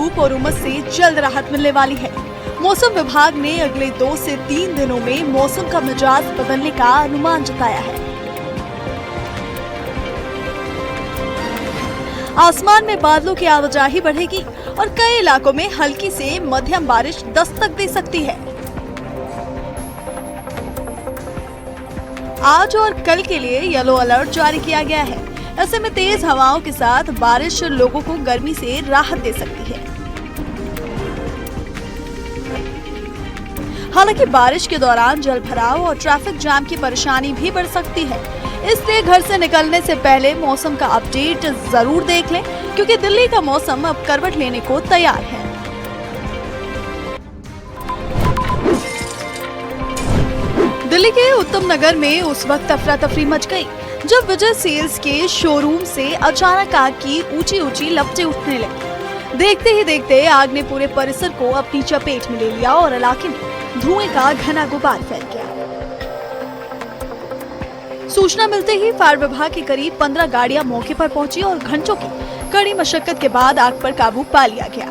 धूप और उमस से जल्द राहत मिलने वाली है। मौसम विभाग ने अगले 2 से 3 दिनों में मौसम का मिजाज बदलने का अनुमान जताया है। आसमान में बादलों की आवाजाही बढ़ेगी और कई इलाकों में हल्की से मध्यम बारिश दस्तक दे सकती है। आज और कल के लिए येलो अलर्ट जारी किया गया है। ऐसे में तेज हवाओं के साथ बारिश लोगों को गर्मी से राहत दे सकती है। हालांकि बारिश के दौरान जल भराव और ट्रैफिक जाम की परेशानी भी बढ़ सकती है, इसलिए घर से निकलने से पहले मौसम का अपडेट जरूर देख लें, क्योंकि दिल्ली का मौसम अब करवट लेने को तैयार है। दिल्ली के उत्तम नगर में उस वक्त अफरा तफरी मच गई जब विजय सेल्स के शोरूम से अचानक आग की ऊंची ऊंची लपटें उठने लगी। देखते ही देखते आग ने पूरे परिसर को अपनी चपेट में ले लिया और इलाके में धुएं का घना गुबार फैल गया। सूचना मिलते ही फायर विभाग की करीब 15 गाड़ियां मौके पर पहुंची और घंटों की कड़ी मशक्कत के बाद आग पर काबू पा लिया गया।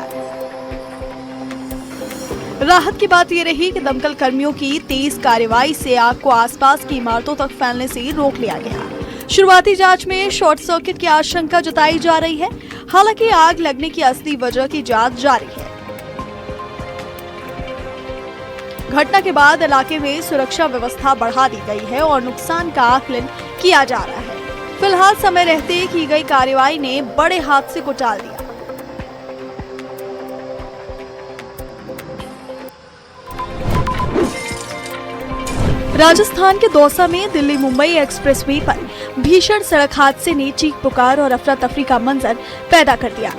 राहत की बात ये रही कि दमकल कर्मियों की तेज कार्रवाई से आग को आसपास की इमारतों तक फैलने से रोक लिया गया। शुरुआती जांच में शॉर्ट सर्किट की आशंका जताई जा रही है। हालांकि आग लगने की असली वजह की जांच जारी है। घटना के बाद इलाके में सुरक्षा व्यवस्था बढ़ा दी गई है और नुकसान का आकलन किया जा रहा है। फिलहाल समय रहते की गई कार्रवाई ने बड़े हादसे को टाल दिया। राजस्थान के दौसा में दिल्ली मुंबई एक्सप्रेसवे पर भीषण सड़क हादसे ने चीख पुकार और अफरा तफरी का मंजर पैदा कर दिया।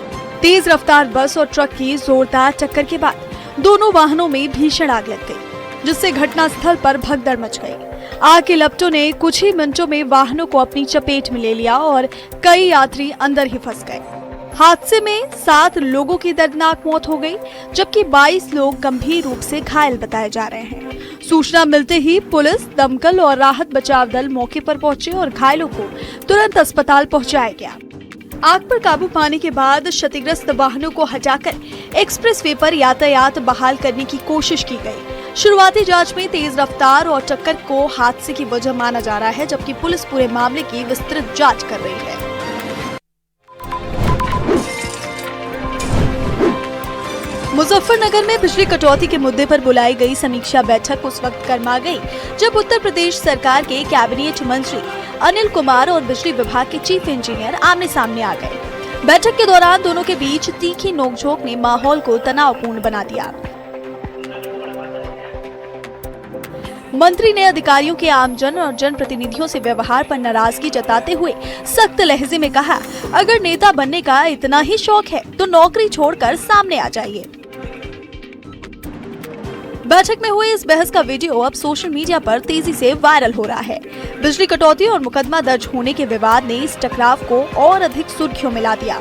तेज रफ्तार बस और ट्रक की जोरदार टक्कर के बाद दोनों वाहनों में भीषण आग लग गई, जिससे घटनास्थल पर भगदड़ मच गई। आग के लपटों ने कुछ ही मिनटों में वाहनों को अपनी चपेट में ले लिया और कई यात्री अंदर ही फंस गए। हादसे में 7 लोगों की दर्दनाक मौत हो गई, जबकि 22 लोग गंभीर रूप से घायल बताए जा रहे हैं। सूचना मिलते ही पुलिस, दमकल और राहत बचाव दल मौके पर पहुंचे और घायलों को तुरंत अस्पताल पहुंचाया गया। आग पर काबू पाने के बाद क्षतिग्रस्त वाहनों को हटाकर एक्सप्रेसवे पर यातायात बहाल करने की कोशिश की गई। शुरुआती जांच में तेज रफ्तार और टक्कर को हादसे की वजह माना जा रहा है, जबकि पुलिस पूरे मामले की विस्तृत जांच कर रही है। मुजफ्फरनगर में बिजली कटौती के मुद्दे पर बुलाई गई समीक्षा बैठक उस वक्त गर्मा गई जब उत्तर प्रदेश सरकार के कैबिनेट मंत्री अनिल कुमार और बिजली विभाग के चीफ इंजीनियर आमने सामने आ गए। बैठक के दौरान दोनों के बीच तीखी नोकझोंक ने माहौल को तनावपूर्ण बना दिया। मंत्री ने अधिकारियों के आमजन और जनप्रतिनिधियों से व्यवहार पर नाराजगी जताते हुए सख्त लहजे में कहा, अगर नेता बनने का इतना ही शौक है तो नौकरी छोड़कर सामने आ जाइए। बैठक में हुई इस बहस का वीडियो अब सोशल मीडिया पर तेजी से वायरल हो रहा है। बिजली कटौती और मुकदमा दर्ज होने के विवाद ने इस टकराव को और अधिक सुर्खियों में ला दिया।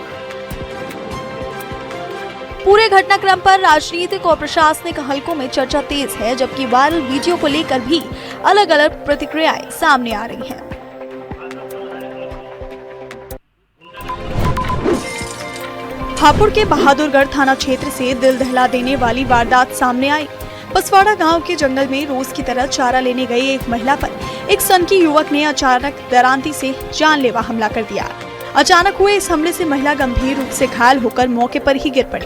पूरे घटनाक्रम पर राजनीतिक और प्रशासनिक हलकों में चर्चा तेज है, जबकि वायरल वीडियो को लेकर भी अलग अलग प्रतिक्रियाएं सामने आ रही हैं। हापुड़ के बहादुरगढ़ थाना क्षेत्र से दिल दहला देने वाली वारदात सामने आई। पसवाड़ा गांव के जंगल में रोज की तरह चारा लेने गई एक महिला पर एक सनकी युवक ने अचानक दरांती से जानलेवा हमला कर दिया। अचानक हुए इस हमले से महिला गंभीर रूप से घायल होकर मौके पर ही गिर पड़ी,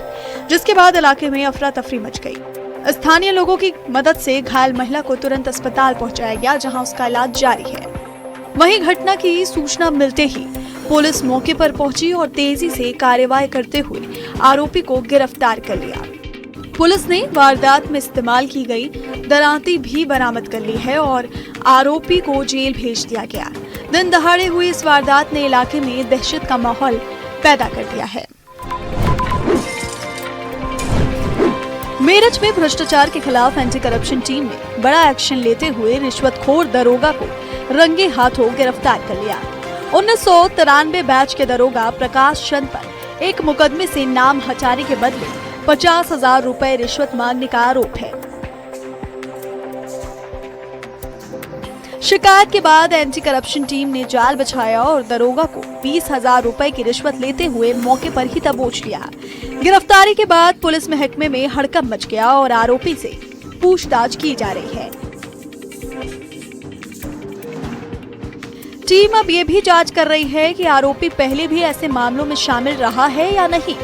जिसके बाद इलाके में अफरा तफरी मच गई। स्थानीय लोगों की मदद से घायल महिला को तुरंत अस्पताल पहुंचाया गया, जहां उसका इलाज जारी है। वहीं घटना की सूचना मिलते ही पुलिस मौके पर पहुंची और तेजी से कार्रवाई करते हुए आरोपी को गिरफ्तार कर लिया। पुलिस ने वारदात में इस्तेमाल की गई दरांती भी बरामद कर ली है और आरोपी को जेल भेज दिया गया। दिन दहाड़े हुई इस वारदात ने इलाके में दहशत का माहौल पैदा कर दिया है। मेरठ में भ्रष्टाचार के खिलाफ एंटी करप्शन टीम ने बड़ा एक्शन लेते हुए रिश्वतखोर दरोगा को रंगे हाथों गिरफ्तार कर लिया। 1993 बैच के दरोगा प्रकाश चंद पर एक मुकदमे से नाम हटाने के बदले 50,000 रुपए रिश्वत मांगने का आरोप है। शिकायत के बाद एंटी करप्शन टीम ने जाल बिछाया और दरोगा को 20,000 रुपए की रिश्वत लेते हुए मौके पर ही दबोच लिया। गिरफ्तारी के बाद पुलिस महकमे में हड़कंप मच गया और आरोपी से पूछताछ की जा रही है। टीम अब ये भी जांच कर रही है कि आरोपी पहले भी ऐसे मामलों में शामिल रहा है या नहीं।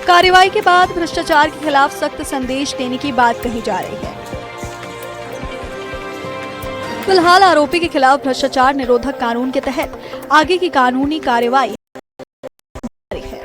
कार्रवाई के बाद भ्रष्टाचार के खिलाफ सख्त संदेश देने की बात कही जा रही है। फिलहाल आरोपी के खिलाफ भ्रष्टाचार निरोधक कानून के तहत आगे की कानूनी कार्रवाई जारी है।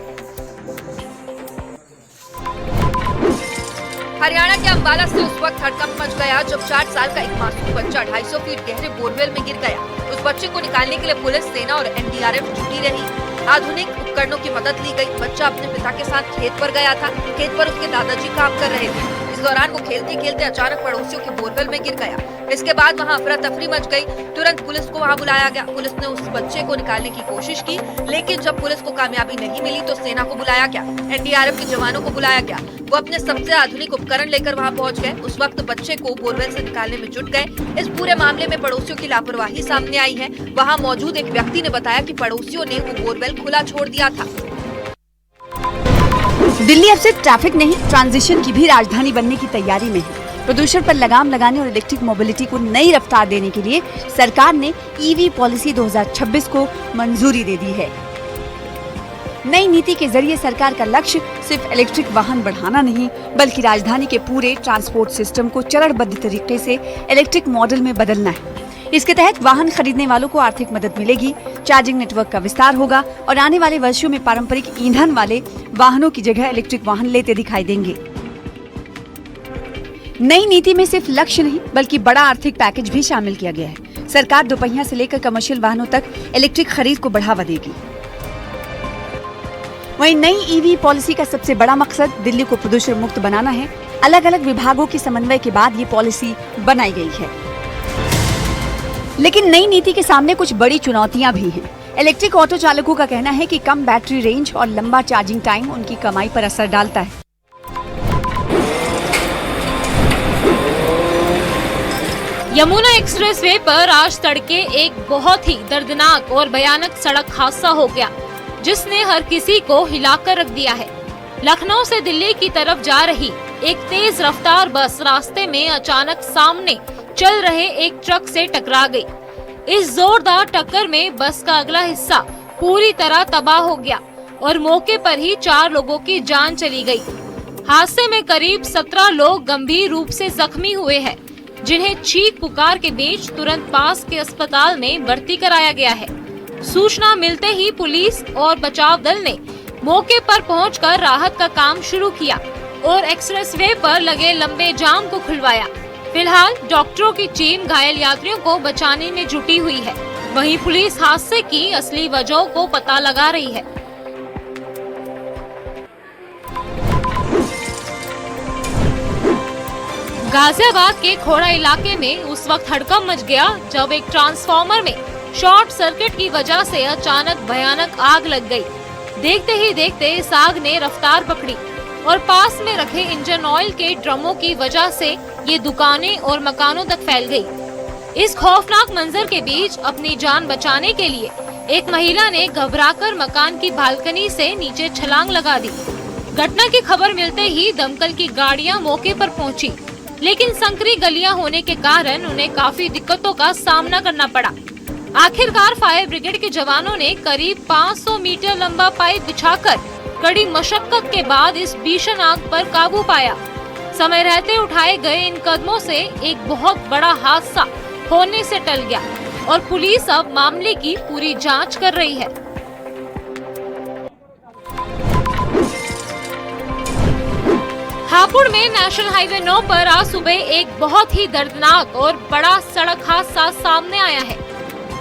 हरियाणा के अंबाला से उस वक्त हड़कंप मच गया जब 4 साल का एक मासूम बच्चा 250 फीट गहरे बोरवेल में गिर गया। उस बच्चे को निकालने के लिए पुलिस, सेना और एनडीआरएफ जुटी रही। आधुनिक उपकरणों की मदद ली गई। बच्चा अपने पिता के साथ खेत पर गया था। खेत पर उसके दादाजी काम कर रहे थे। इस दौरान वो खेलते खेलते अचानक पड़ोसियों के बोरवेल में गिर गया। इसके बाद वहां अफरा तफरी मच गई। तुरंत पुलिस को वहां बुलाया गया। पुलिस ने उस बच्चे को निकालने की कोशिश की, लेकिन जब पुलिस को कामयाबी नहीं मिली तो सेना को बुलाया गया, एनडीआरएफ के जवानों को बुलाया गया। वो अपने सबसे आधुनिक उपकरण लेकर वहां पहुंच गए। उस वक्त बच्चे को बोरवेल से निकालने में जुट गए। इस पूरे मामले में पड़ोसियों की लापरवाही सामने आई है। वहां मौजूद एक व्यक्ति ने बताया कि पड़ोसियों ने वो बोरवेल खुला छोड़ दिया था। दिल्ली अब सिर्फ ट्रैफिक नहीं, ट्रांजिशन की भी राजधानी बनने की तैयारी में है। प्रदूषण पर लगाम लगाने और इलेक्ट्रिक मोबिलिटी को नई रफ्तार देने के लिए सरकार ने ईवी पॉलिसी 2026 को मंजूरी दे दी है। नई नीति के जरिए सरकार का लक्ष्य सिर्फ इलेक्ट्रिक वाहन बढ़ाना नहीं, बल्कि राजधानी के पूरे ट्रांसपोर्ट सिस्टम को चरणबद्ध तरीके से इलेक्ट्रिक मॉडल में बदलना है। इसके तहत वाहन खरीदने वालों को आर्थिक मदद मिलेगी, चार्जिंग नेटवर्क का विस्तार होगा और आने वाले वर्षों में पारंपरिक ईंधन वाले वाहनों की जगह इलेक्ट्रिक वाहन लेते दिखाई देंगे। नई नीति में सिर्फ लक्ष्य नहीं, बल्कि बड़ा आर्थिक पैकेज भी शामिल किया गया है। सरकार दोपहिया से लेकर कमर्शियल वाहनों तक इलेक्ट्रिक खरीद को बढ़ावा देगी। वहीं नई ईवी पॉलिसी का सबसे बड़ा मकसद दिल्ली को प्रदूषण मुक्त बनाना है। अलग अलग विभागों के समन्वय के बाद ये पॉलिसी बनाई गई है। लेकिन नई नीति के सामने कुछ बड़ी चुनौतियां भी हैं। इलेक्ट्रिक ऑटो चालकों का कहना है कि कम बैटरी रेंज और लंबा चार्जिंग टाइम उनकी कमाई पर असर डालता है। यमुना एक्सप्रेसवे पर आज तड़के एक बहुत ही दर्दनाक और भयानक सड़क हादसा हो गया, जिसने हर किसी को हिलाकर रख दिया है। लखनऊ से दिल्ली की तरफ जा रही एक तेज रफ्तार बस रास्ते में अचानक सामने चल रहे एक ट्रक से टकरा गई। इस जोरदार टक्कर में बस का अगला हिस्सा पूरी तरह तबाह हो गया और मौके पर ही 4 लोगों की जान चली गई। हादसे में करीब 17 लोग गंभीर रूप से जख्मी हुए हैं, जिन्हें चीख पुकार के बीच तुरंत पास के अस्पताल में भर्ती कराया गया है। सूचना मिलते ही पुलिस और बचाव दल ने मौके पर पहुंचकर राहत का काम शुरू किया और एक्सप्रेसवे पर लगे लंबे जाम को खुलवाया। फिलहाल डॉक्टरों की टीम घायल यात्रियों को बचाने में जुटी हुई है। वहीं पुलिस हादसे की असली वजहों को पता लगा रही है। गाजियाबाद के खोड़ा इलाके में उस वक्त हड़कंप मच गया जब एक ट्रांसफार्मर में शॉर्ट सर्किट की वजह से अचानक भयानक आग लग गई। देखते ही देखते इस आग ने रफ्तार पकड़ी और पास में रखे इंजन ऑयल के ड्रमों की वजह से ये दुकानें और मकानों तक फैल गई। इस खौफनाक मंजर के बीच अपनी जान बचाने के लिए एक महिला ने घबराकर मकान की बालकनी से नीचे छलांग लगा दी। घटना की खबर मिलते ही दमकल की गाड़ियां मौके पर पहुंची, लेकिन संकरी गलियां होने के कारण उन्हें काफी दिक्कतों का सामना करना पड़ा। आखिरकार फायर ब्रिगेड के जवानों ने करीब 500 मीटर लंबा पाइप बिछाकर कड़ी मशक्कत के बाद इस भीषण आग पर काबू पाया। समय रहते उठाए गए इन कदमों से एक बहुत बड़ा हादसा होने से टल गया और पुलिस अब मामले की पूरी जांच कर रही है। हापुड़ में नेशनल हाईवे 9 पर आज सुबह एक बहुत ही दर्दनाक और बड़ा सड़क हादसा सामने आया है।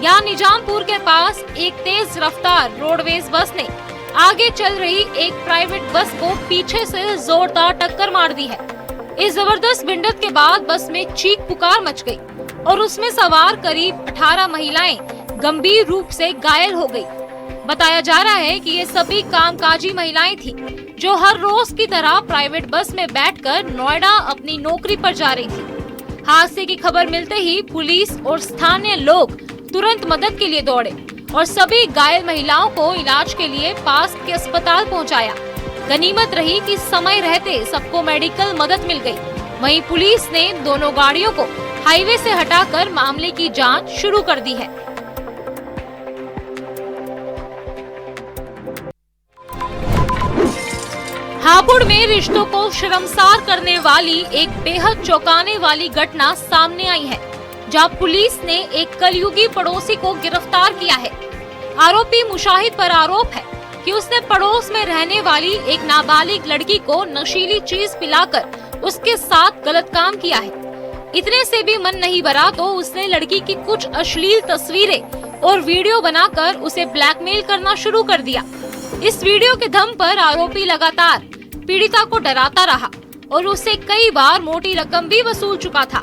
यहाँ निजामपुर के पास एक तेज रफ्तार रोडवेज बस ने आगे चल रही एक प्राइवेट बस को पीछे से जोरदार टक्कर मार दी है। इस जबरदस्त भिड़ंत के बाद बस में चीख पुकार मच गई और उसमें सवार करीब 18 महिलाएं गंभीर रूप से घायल हो गई। बताया जा रहा है कि ये सभी कामकाजी महिलाएं थी जो हर रोज की तरह प्राइवेट बस में बैठकर नोएडा अपनी नौकरी पर जा रही थी। हादसे की खबर मिलते ही पुलिस और स्थानीय लोग तुरंत मदद के लिए दौड़े और सभी घायल महिलाओं को इलाज के लिए पास के अस्पताल पहुंचाया। गनीमत रही कि समय रहते सबको मेडिकल मदद मिल गई। वहीं पुलिस ने दोनों गाड़ियों को हाईवे से हटाकर मामले की जांच शुरू कर दी है। हापुड़ में रिश्तों को शर्मसार करने वाली एक बेहद चौंकाने वाली घटना सामने आई है, जहां पुलिस ने एक कलयुगी पड़ोसी को गिरफ्तार किया है। आरोपी मुशाहिद पर आरोप है कि उसने पड़ोस में रहने वाली एक नाबालिग लड़की को नशीली चीज पिलाकर उसके साथ गलत काम किया है। इतने से भी मन नहीं भरा तो उसने लड़की की कुछ अश्लील तस्वीरें और वीडियो बनाकर उसे ब्लैकमेल करना शुरू कर दिया। इस वीडियो के दम पर आरोपी लगातार पीड़िता को डराता रहा और उससे कई बार मोटी रकम भी वसूल चुका था।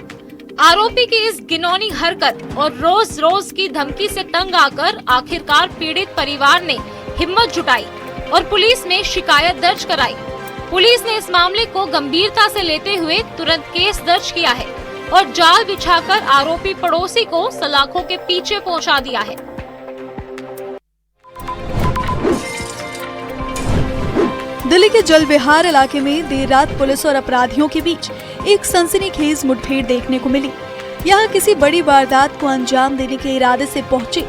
आरोपी की इस घिनौनी हरकत और रोज रोज की धमकी से तंग आकर आखिरकार पीड़ित परिवार ने हिम्मत जुटाई और पुलिस में शिकायत दर्ज कराई। पुलिस ने इस मामले को गंभीरता से लेते हुए तुरंत केस दर्ज किया है और जाल बिछाकर आरोपी पड़ोसी को सलाखों के पीछे पहुंचा दिया है। दिल्ली के जल विहार इलाके में देर रात पुलिस और अपराधियों के बीच एक सनसनीखेज मुठभेड़ देखने को मिली। यहाँ किसी बड़ी वारदात को अंजाम देने के इरादे से पहुंचे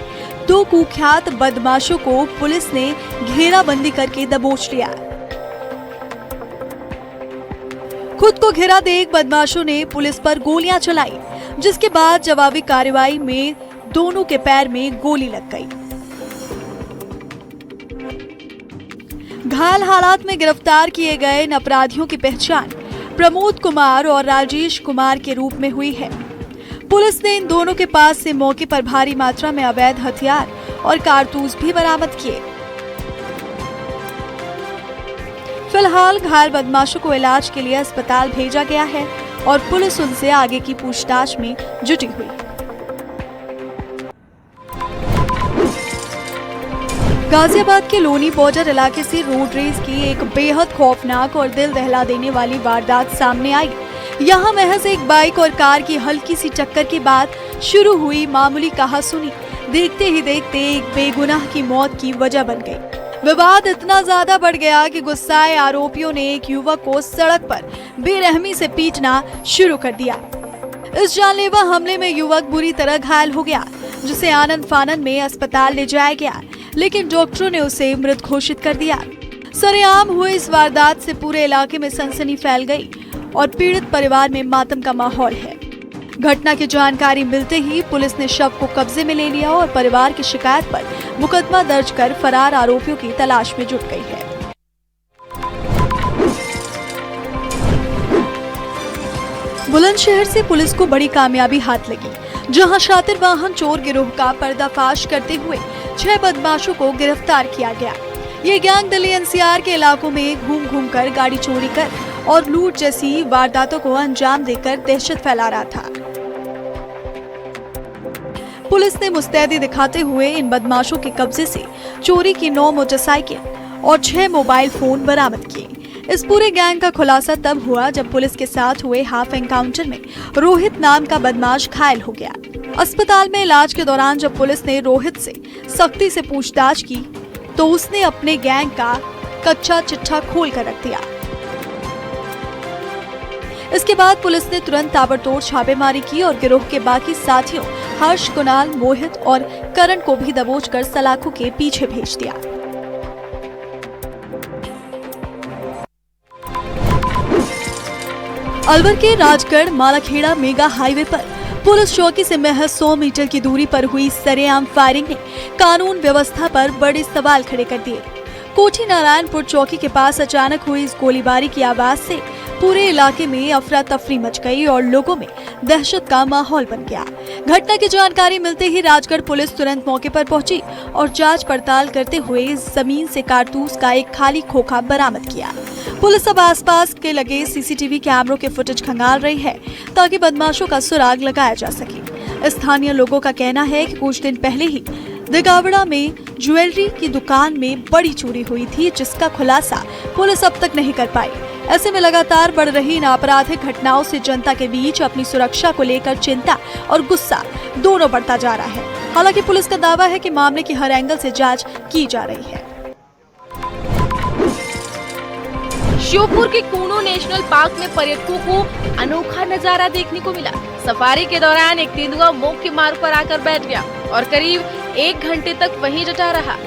दो कुख्यात बदमाशों को पुलिस ने घेराबंदी करके दबोच लिया। खुद को घिरा देख बदमाशों ने पुलिस पर गोलियां चलाई, जिसके बाद जवाबी कार्रवाई में दोनों के पैर में गोली लग गई। घायल हालात में गिरफ्तार किए गए इन अपराधियों की पहचान प्रमोद कुमार और राजेश कुमार के रूप में हुई है। पुलिस ने इन दोनों के पास से मौके पर भारी मात्रा में अवैध हथियार और कारतूस भी बरामद किए। फिलहाल घायल बदमाशों को इलाज के लिए अस्पताल भेजा गया है और पुलिस उनसे आगे की पूछताछ में जुटी हुई है। गाजियाबाद के लोनी बॉर्डर इलाके से रोड रेस की एक बेहद खौफनाक और दिल दहला देने वाली वारदात सामने आई। यहाँ महज एक बाइक और कार की हल्की सी टक्कर के बाद शुरू हुई मामूली कहासुनी देखते ही देखते एक बेगुनाह की मौत की वजह बन गई। विवाद इतना ज्यादा बढ़ गया कि गुस्साए आरोपियों ने एक युवक को सड़क पर बेरहमी से पीटना शुरू कर दिया। इस जानलेवा हमले में युवक बुरी तरह घायल हो गया, जिसे आनंद फानन में अस्पताल ले जाया गया, लेकिन डॉक्टरों ने उसे मृत घोषित कर दिया। सरेआम हुए इस वारदात से पूरे इलाके में सनसनी फैल गई और पीड़ित परिवार में मातम का माहौल है। घटना की जानकारी मिलते ही पुलिस ने शव को कब्जे में ले लिया और परिवार की शिकायत पर मुकदमा दर्ज कर फरार आरोपियों की तलाश में जुट गई है। बुलंदशहर से पुलिस को बड़ी कामयाबी हाथ लगी, जहां शातिर वाहन चोर गिरोह का पर्दाफाश करते हुए 6 बदमाशों को गिरफ्तार किया गया। ये गैंग दिल्ली एनसीआर के इलाकों में घूम घूम कर गाड़ी चोरी कर और लूट जैसी वारदातों को अंजाम देकर दहशत फैला रहा था। पुलिस ने मुस्तैदी दिखाते हुए इन बदमाशों के कब्जे से चोरी की 9 मोटरसाइकिल और 6 मोबाइल फोन बरामद किए। इस पूरे गैंग का खुलासा तब हुआ जब पुलिस के साथ हुए हाफ एनकाउंटर में रोहित नाम का बदमाश घायल हो गया। अस्पताल में इलाज के दौरान जब पुलिस ने रोहित से सख्ती से पूछताछ की तो उसने अपने गैंग का कच्चा चिट्ठा खोल कर रख दिया। इसके बाद पुलिस ने तुरंत ताबड़तोड़ छापेमारी की और गिरोह के बाकी साथियों हर्ष, कुणाल, मोहित और करण को भी दबोचकर सलाखों के पीछे भेज दिया। अलवर के राजगढ़ मालाखेड़ा मेगा हाईवे पर पुलिस चौकी से महज 100 मीटर की दूरी पर हुई सरेआम फायरिंग ने कानून व्यवस्था पर बड़े सवाल खड़े कर दिए। कोठी नारायणपुर चौकी के पास अचानक हुई इस गोलीबारी की आवाज से पूरे इलाके में अफरा तफरी मच गई और लोगों में दहशत का माहौल बन गया। घटना की जानकारी मिलते ही राजगढ़ पुलिस तुरंत मौके पर पहुंची और जांच पड़ताल करते हुए जमीन से कारतूस का एक खाली खोखा बरामद किया। पुलिस अब आसपास के लगे सीसीटीवी कैमरों के फुटेज खंगाल रही है ताकि बदमाशों का सुराग लगाया जा सके। स्थानीय लोगों का कहना है कि कुछ दिन पहले ही दिगावड़ा में ज्वेलरी की दुकान में बड़ी चोरी हुई थी, जिसका खुलासा पुलिस अब तक नहीं कर पाई। ऐसे में लगातार बढ़ रही इन आपराधिक घटनाओं से जनता के बीच अपनी सुरक्षा को लेकर चिंता और गुस्सा दोनों बढ़ता जा रहा है। हालांकि पुलिस का दावा है कि मामले की हर एंगल से जांच की जा रही है। श्योपुर के कूनो नेशनल पार्क में पर्यटकों को अनोखा नजारा देखने को मिला। सफारी के दौरान एक तेंदुआ मुख्य मार्ग पर आकर बैठ गया और करीब 1 घंटे तक वहीं डटा रहा।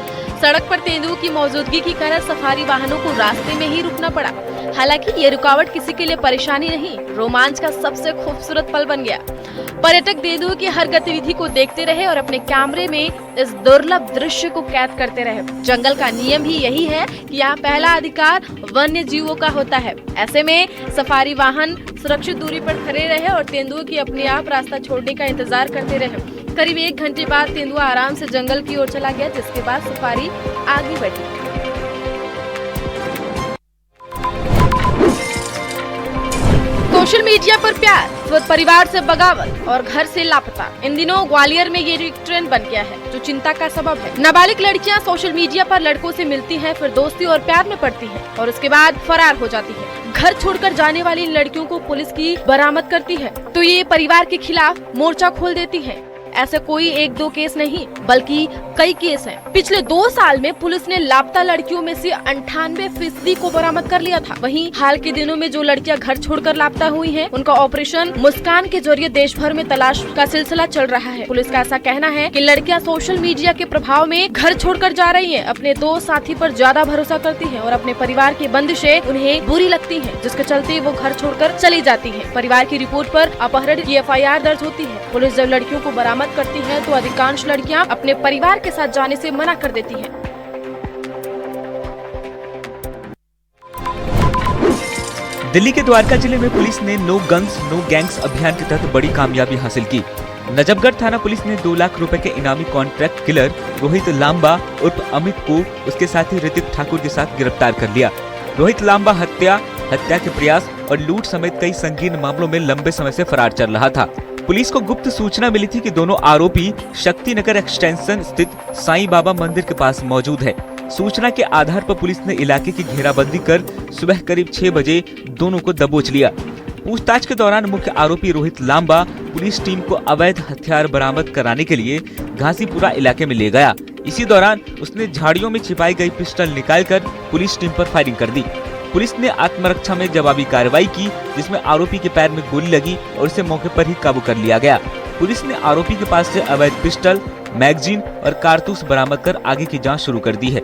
सड़क पर तेंदुओं की मौजूदगी के कारण सफारी वाहनों को रास्ते में ही रुकना पड़ा। हालांकि ये रुकावट किसी के लिए परेशानी नहीं, रोमांच का सबसे खूबसूरत पल बन गया। पर्यटक तेंदुओं की हर गतिविधि को देखते रहे और अपने कैमरे में इस दुर्लभ दृश्य को कैद करते रहे। जंगल का नियम ही यही है कि यहाँ पहला अधिकार वन्य जीवों का होता है। ऐसे में सफारी वाहन सुरक्षित दूरी पर खड़े रहे और तेंदुओं की अपने आप रास्ता छोड़ने का इंतजार करते रहे। करीब 1 घंटे बाद तेंदुआ आराम से जंगल की ओर चला गया, जिसके बाद सफारी आगे बढ़ी। सोशल मीडिया पर प्यार, स्वयं परिवार से बगावत और घर से लापता। इन दिनों ग्वालियर में ये एक ट्रेंड बन गया है जो चिंता का सबब है। नाबालिग लड़कियां सोशल मीडिया पर लड़कों से मिलती हैं, फिर दोस्ती और प्यार में पड़ती हैं और उसके बाद फरार हो जाती है। घर छोड़कर जाने वाली इन लड़कियों को पुलिस की बरामद करती है तो ये परिवार के खिलाफ मोर्चा खोल देती है। ऐसे कोई 1-2 केस नहीं बल्कि कई केस हैं। पिछले 2 साल में पुलिस ने लापता लड़कियों में से 98% को बरामद कर लिया था। वहीं हाल के दिनों में जो लड़कियां घर छोड़कर लापता हुई हैं, उनका ऑपरेशन मुस्कान के जरिए देश भर में तलाश का सिलसिला चल रहा है। पुलिस का ऐसा कहना है कि लड़कियां सोशल मीडिया के प्रभाव में घर छोड़कर जा रही हैं, अपने दोस्त साथी पर ज्यादा भरोसा करती हैं और अपने परिवार की बंदिशें उन्हें बुरी लगती हैं, जिसके चलते वो घर छोड़कर चली जाती हैं। परिवार की रिपोर्ट पर अपहरण की FIR दर्ज होती है। पुलिस जब लड़कियों को बरामद करती है तो अधिकांश लड़कियां अपने परिवार के साथ जाने से मना कर देती हैं। दिल्ली के द्वारका जिले में पुलिस ने नो गन्स नो गैंग्स अभियान के तहत बड़ी कामयाबी हासिल की। नजफगढ़ थाना पुलिस ने 2 लाख रुपए के इनामी कॉन्ट्रैक्ट किलर रोहित लांबा उर्फ अमित को उसके साथी ऋतिक ठाकुर के साथ गिरफ्तार कर लिया। रोहित लांबा हत्या के प्रयास और लूट समेत कई संगीन मामलों में लंबे समय से फरार चल रहा था। पुलिस को गुप्त सूचना मिली थी कि दोनों आरोपी शक्तिनगर एक्सटेंशन स्थित साईं बाबा मंदिर के पास मौजूद है। सूचना के आधार पर पुलिस ने इलाके की घेराबंदी कर सुबह करीब 6 बजे दोनों को दबोच लिया। पूछताछ के दौरान मुख्य आरोपी रोहित लांबा पुलिस टीम को अवैध हथियार बरामद कराने के लिए घासीपुरा इलाके में ले गया। इसी दौरान उसने झाड़ियों में छिपाई गई पिस्टल निकालकर पुलिस टीम पर फायरिंग कर दी। पुलिस ने आत्मरक्षा में जवाबी कार्रवाई की, जिसमें आरोपी के पैर में गोली लगी और उसे मौके पर ही काबू कर लिया गया। पुलिस ने आरोपी के पास से अवैध पिस्टल, मैगजीन और कारतूस बरामद कर आगे की जांच शुरू कर दी है।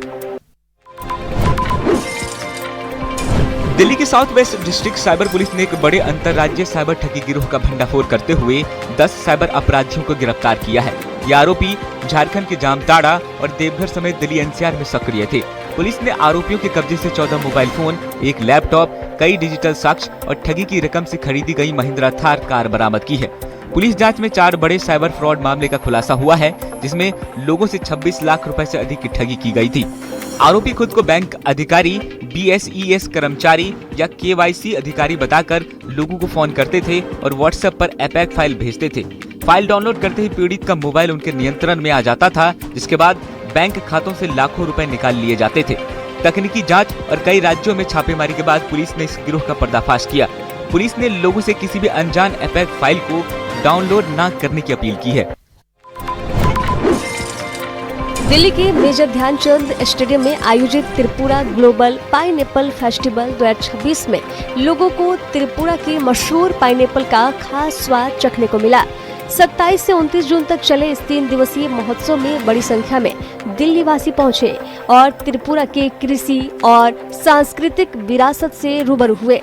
दिल्ली के south west district cyber police ने एक बड़े अंतर्राज्यीय साइबर ठगी गिरोह का भंडाफोड़ करते हुए 10 साइबर अपराधियों को गिरफ्तार किया है। ये आरोपी झारखंड के जामताड़ा और देवघर समेत दिल्ली NCR में सक्रिय थे। पुलिस ने आरोपियों के कब्जे से 14 मोबाइल फोन, 1 लैपटॉप, कई डिजिटल साक्ष्य और ठगी की रकम से खरीदी गई महिंद्रा थार कार बरामद की है। पुलिस जांच में 4 बड़े साइबर फ्रॉड मामले का खुलासा हुआ है, जिसमें लोगों से 26 लाख रुपए से अधिक की ठगी की गई थी। आरोपी खुद को बैंक अधिकारी, BSES कर्मचारी या KYC अधिकारी बताकर लोगों को फोन करते थे और व्हाट्सएप पर एपैक फाइल भेजते थे। फाइल डाउनलोड करते ही पीड़ित का मोबाइल उनके नियंत्रण में आ जाता था, जिसके बाद बैंक खातों से लाखों रुपए निकाल लिए जाते थे। तकनीकी जांच और कई राज्यों में छापेमारी के बाद पुलिस ने इस गिरोह का पर्दाफाश किया। पुलिस ने लोगों से किसी भी अनजान एपैक फाइल को डाउनलोड न करने की अपील की है। दिल्ली के मेजर ध्यानचंद स्टेडियम में आयोजित त्रिपुरा ग्लोबल पाइनएप्पल फेस्टिवल 2026 में लोगों को त्रिपुरा के मशहूर पाइनएप्पल का खास स्वाद चखने को मिला। 27 से 29 जून तक चले इस 3 दिवसीय महोत्सव में बड़ी संख्या में दिल्ली वासी पहुंचे और त्रिपुरा के कृषि और सांस्कृतिक विरासत से रूबरू हुए।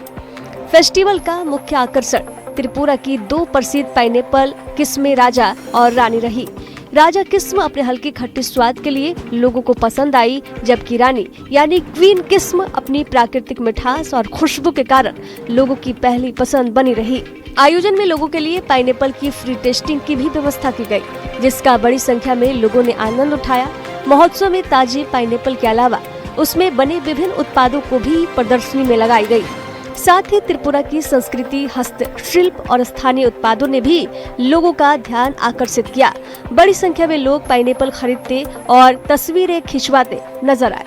फेस्टिवल का मुख्य आकर्षण त्रिपुरा की 2 प्रसिद्ध पाइनएप्पल किस्में राजा और रानी रही। राजा किस्म अपने हल्के खट्टे स्वाद के लिए लोगों को पसंद आई, जबकि रानी यानी क्वीन किस्म अपनी प्राकृतिक मिठास और खुशबू के कारण लोगों की पहली पसंद बनी रही। आयोजन में लोगों के लिए पाइनएप्पल की फ्री टेस्टिंग की भी व्यवस्था की गई, जिसका बड़ी संख्या में लोगों ने आनंद उठाया। महोत्सव में ताजे पाइनएप्पल के अलावा उसमें बने विभिन्न उत्पादों को भी प्रदर्शनी में लगाई गई। साथ ही त्रिपुरा की संस्कृति, हस्तशिल्प और स्थानीय उत्पादों ने भी लोगों का ध्यान आकर्षित किया। बड़ी संख्या में लोग पाइनएप्पल खरीदते और तस्वीरें खिंचवाते नजर आए।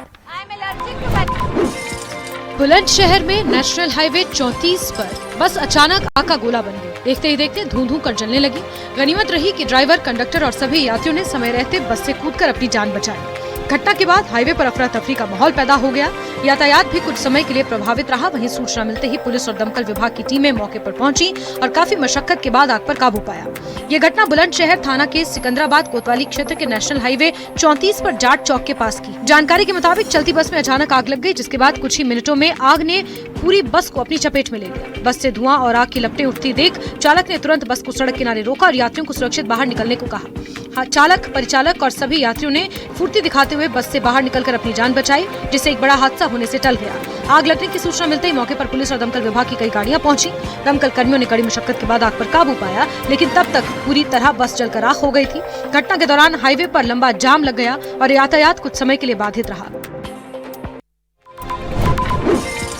बुलंदशहर में नेशनल हाईवे 34 पर बस अचानक आग का गोला बन गई। देखते ही देखते धूं कर जलने लगी। गनीमत रही कि ड्राइवर, कंडक्टर और सभी यात्रियों ने समय रहते बस से कूदकर अपनी जान बचाई। घटना के बाद हाईवे पर अफरा तफरी का माहौल पैदा हो गया। यातायात भी कुछ समय के लिए प्रभावित रहा। वहीं सूचना मिलते ही पुलिस और दमकल विभाग की टीमें मौके पर पहुंची और काफी मशक्कत के बाद आग पर काबू पाया। ये घटना बुलंदशहर थाना के सिकंदराबाद कोतवाली क्षेत्र के नेशनल हाईवे 34 पर जाट चौक के पास की। जानकारी के मुताबिक चलती बस में अचानक आग लग गई, जिसके बाद कुछ ही मिनटों में आग ने पूरी बस को अपनी चपेट में ले लिया। बस से धुआं और आग की लपटें उठती देख चालक ने तुरंत बस को सड़क किनारे रोका और यात्रियों को सुरक्षित बाहर निकलने को कहा। चालक, परिचालक और सभी यात्रियों ने फुर्ती दिखाते हुए बस से बाहर निकलकर अपनी जान बचाई, जिससे एक बड़ा हादसा होने से टल गया। आग लगने की सूचना मिलते ही मौके पर पुलिस और दमकल विभाग की कई गाड़ियां पहुंची। दमकल कर्मियों ने कड़ी मशक्कत के बाद आग पर काबू पाया, लेकिन तब तक पूरी तरह बस जलकर राख हो गई थी। घटना के दौरान हाईवे पर लंबा जाम लग गया और यातायात कुछ समय के लिए बाधित रहा।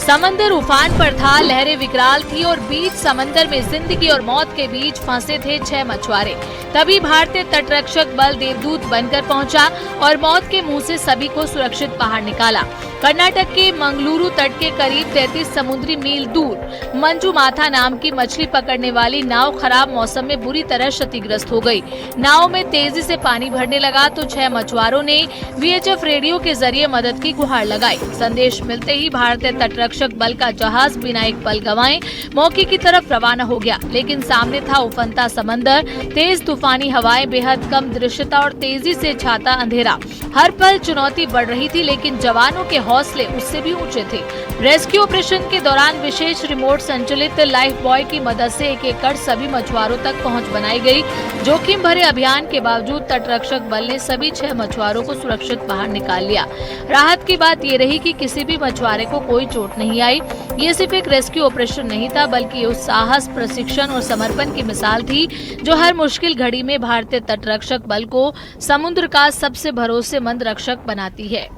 समंदर उफान पर था, लहरें विकराल थी और बीच समंदर में जिंदगी और मौत के बीच फंसे थे 6 मछुआरे। तभी भारतीय तटरक्षक बल देवदूत बनकर पहुंचा और मौत के मुंह से सभी को सुरक्षित बाहर निकाला। कर्नाटक के मंगलुरु तट के करीब 33 समुद्री मील दूर मंजू माथा नाम की मछली पकड़ने वाली नाव खराब मौसम में बुरी तरह क्षतिग्रस्त हो गई। नाव में तेजी से पानी भरने लगा तो 6 मछुआरों ने VHF रेडियो के जरिए मदद की गुहार लगाई। संदेश मिलते ही भारतीय तटरक्षक बल का जहाज बिना एक पल गंवाए मौके की तरफ रवाना हो गया, लेकिन सामने था उफनता समंदर, तेज तूफानी हवाएं, बेहद कम दृश्यता और तेजी से छाता अंधेरा। हर पल चुनौती बढ़ रही थी, लेकिन जवानों के हौसले उससे भी ऊंचे थे। रेस्क्यू ऑपरेशन के दौरान विशेष रिमोट संचालित लाइफ बॉय की मदद से एक कर सभी मछुआरों तक पहुंच बनाई गई। जोखिम भरे अभियान के बावजूद तटरक्षक बल ने सभी 6 मछुआरों को सुरक्षित बाहर निकाल लिया। राहत की बात ये रही कि किसी भी मछुआरे को कोई चोट नहीं आई। ये सिर्फ एक रेस्क्यू ऑपरेशन नहीं था, बल्कि उस साहस, प्रशिक्षण और समर्पण की मिसाल थी जो हर मुश्किल घड़ी में भारतीय तटरक्षक बल को समुद्र का सबसे भरोसेमंद रक्षक बनाती है।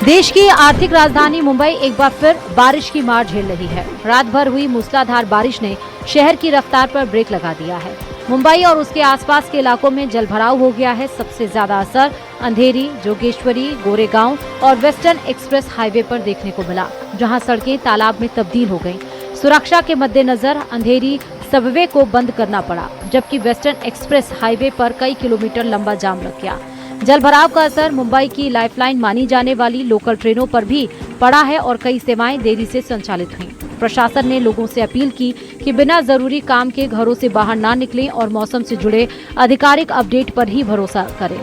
देश की आर्थिक राजधानी मुंबई एक बार फिर बारिश की मार झेल रही है। रात भर हुई मूसलाधार बारिश ने शहर की रफ्तार पर ब्रेक लगा दिया है। मुंबई और उसके आसपास के इलाकों में जलभराव हो गया है। सबसे ज्यादा असर अंधेरी, जोगेश्वरी, गोरेगांव और वेस्टर्न एक्सप्रेस हाईवे पर देखने को मिला, जहां सड़कें तालाब में तब्दील हो गईं। सुरक्षा के मद्देनजर अंधेरी सबवे को बंद करना पड़ा, जबकि वेस्टर्न एक्सप्रेस हाईवे पर कई किलोमीटर लंबा जाम लग गया। जलभराव का असर मुंबई की लाइफलाइन मानी जाने वाली लोकल ट्रेनों पर भी पड़ा है और कई सेवाएं देरी से संचालित हुईं। प्रशासन ने लोगों से अपील की कि बिना जरूरी काम के घरों से बाहर ना निकलें और मौसम से जुड़े आधिकारिक अपडेट पर ही भरोसा करें।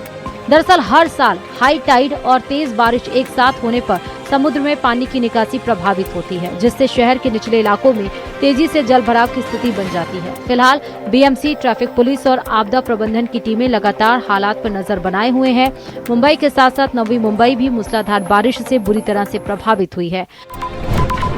दरअसल हर साल हाई टाइड और तेज बारिश एक साथ होने पर समुद्र में पानी की निकासी प्रभावित होती है, जिससे शहर के निचले इलाकों में तेजी से जलभराव की स्थिति बन जाती है। फिलहाल BMC, ट्रैफिक पुलिस और आपदा प्रबंधन की टीमें लगातार हालात पर नजर बनाए हुए हैं। मुंबई के साथ साथ नवी मुंबई भी मूसलाधार बारिश से बुरी तरह से प्रभावित हुई है।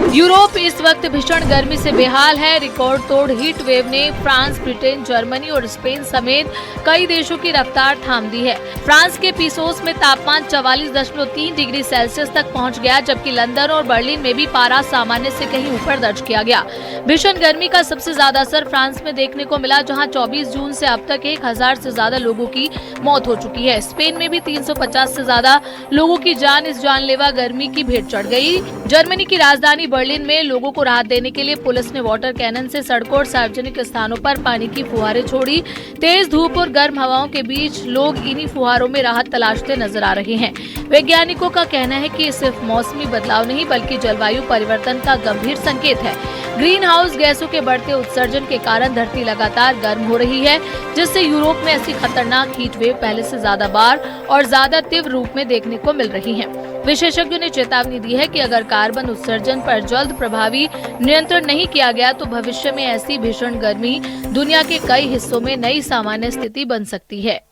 यूरोप इस वक्त भीषण गर्मी से बेहाल है। रिकॉर्ड तोड़ हीट वेव ने फ्रांस, ब्रिटेन, जर्मनी और स्पेन समेत कई देशों की रफ्तार थाम दी है। फ्रांस के पीसोस में तापमान 44.3 डिग्री सेल्सियस तक पहुंच गया, जबकि लंदन और बर्लिन में भी पारा सामान्य से कहीं ऊपर दर्ज किया गया। भीषण गर्मी का सबसे ज्यादा असर फ्रांस में देखने को मिला, जहां 24 जून से अब तक 1000 से ज्यादा लोगों की मौत हो चुकी है। स्पेन में भी 350 से ज्यादा लोगों की जान इस जानलेवा गर्मी की भेंट चढ़ गई। जर्मनी की राजधानी बर्लिन में लोगों को राहत देने के लिए पुलिस ने वाटर कैनन से सड़कों और सार्वजनिक स्थानों पर पानी की फुहारें छोड़ी। तेज धूप और गर्म हवाओं के बीच लोग इन्हीं फुहारों में राहत तलाशते नजर आ रहे हैं। वैज्ञानिकों का कहना है कि ये सिर्फ मौसमी बदलाव नहीं, बल्कि जलवायु परिवर्तन का गंभीर संकेत है। ग्रीन हाउस गैसों के बढ़ते उत्सर्जन के कारण धरती लगातार गर्म हो रही है, जिससे यूरोप में ऐसी खतरनाक हीट वेव पहले से ज्यादा बार और ज्यादा तीव्र रूप में देखने को मिल रही है। विशेषज्ञों ने चेतावनी दी है कि अगर कार्बन उत्सर्जन पर जल्द प्रभावी नियंत्रण नहीं किया गया तो भविष्य में ऐसी भीषण गर्मी दुनिया के कई हिस्सों में नई सामान्य स्थिति बन सकती है।